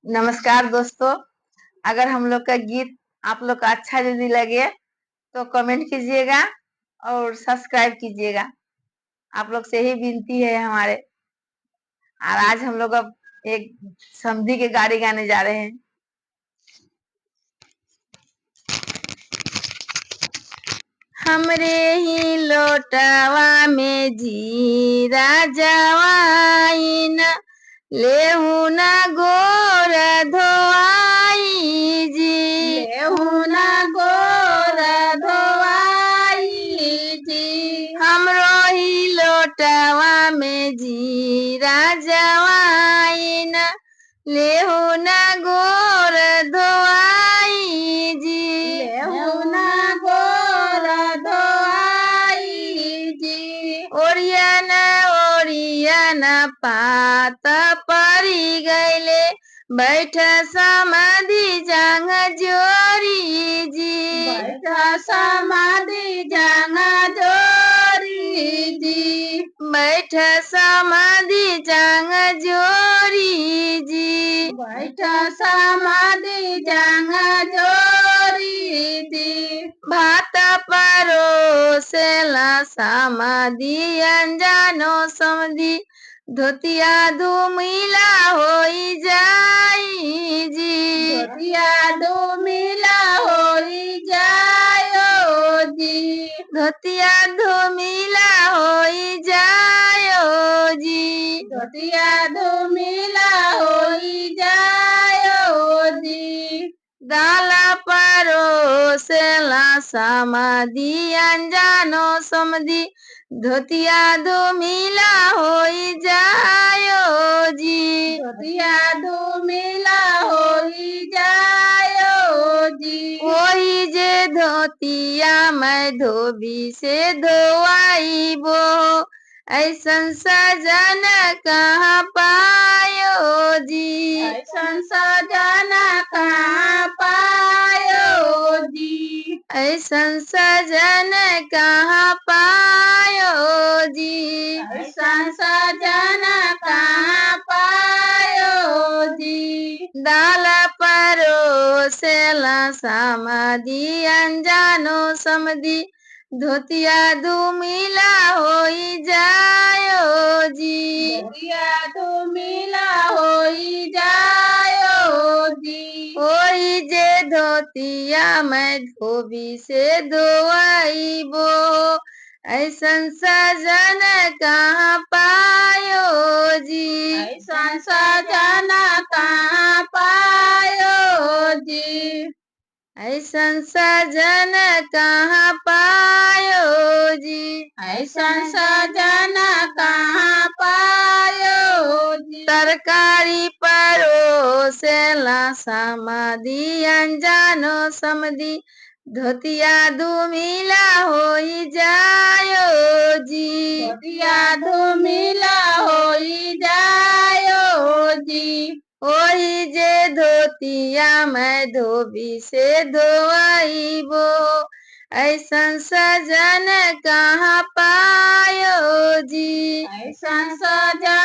नमस्कार दोस्तों। अगर हम लोग का गीत आप लोग का अच्छा यदि लगे तो कमेंट कीजिएगा और सब्सक्राइब कीजिएगा। आप लोग से ही विनती है हमारे। और आज हम लोग अब एक समधी के गाड़ी गाने जा रहे हैं। हमरे ही लोटवा में जीरा जवाइन लेहू न गोर धोआई जी, लेहू न गोर धोआई जी। हमरो ही लोटवा में जीरा जवाइन लेहू न गोर धोआई जी, लेहू न गोर धोआई जी। ओरियन ओरियन पात परी गैले बैठ समाधि जांग जोरी जी, बैठ समाधि जांग जोरी जी। बैठ समाधि जांग जोरी जी, बैठ समाधि जांग जोरी जी। भात परोसेला समाधि अंजानो समधि धोतिया धूमिला होई जाई जी, धोतिया धूमिला होई जायो जी। धोतिया धूमिला होई जायो जी, धोतिया धूमिला होई जायो जी। दाला परोसेला समाधि अंजानो समधि धोतिया धूमिला होई जायो जी, धोतिया धूमिला होई जायो जी। वही जे धोतिया मैं धोबी से धोआईबो ऐसन सजन कहाँ पायो जी, ऐसन सजन कहाँ पायो जी। ऐसन सजन कहाँ पायो जी, ऐसन सजन कहाँ पायो जी। दाल परोसेला समाधि अंजानो समधि धोतिया धूमिला होई जायो जी, धोतिया धूमिला होई जायो जी। ओही जे धोतिया मैं धोबी से धोआईबो ऐसन सजन कहाँ पायो जी, ऐसन सजन कहाँ पायो जी। ऐसन सजन कहाँ पायो जी, ऐसन सजन कहाँ पायो जी। तरकारी परोसेला समाधि अंजानो समधि धोतिया धूमिला होई जायो जी, धोतिया धूमिला होई जायो जी। ओही जे धोतिया मैं धोबी से धोआईबो ऐसन सजन कहाँ पायो जी, ऐसन सजन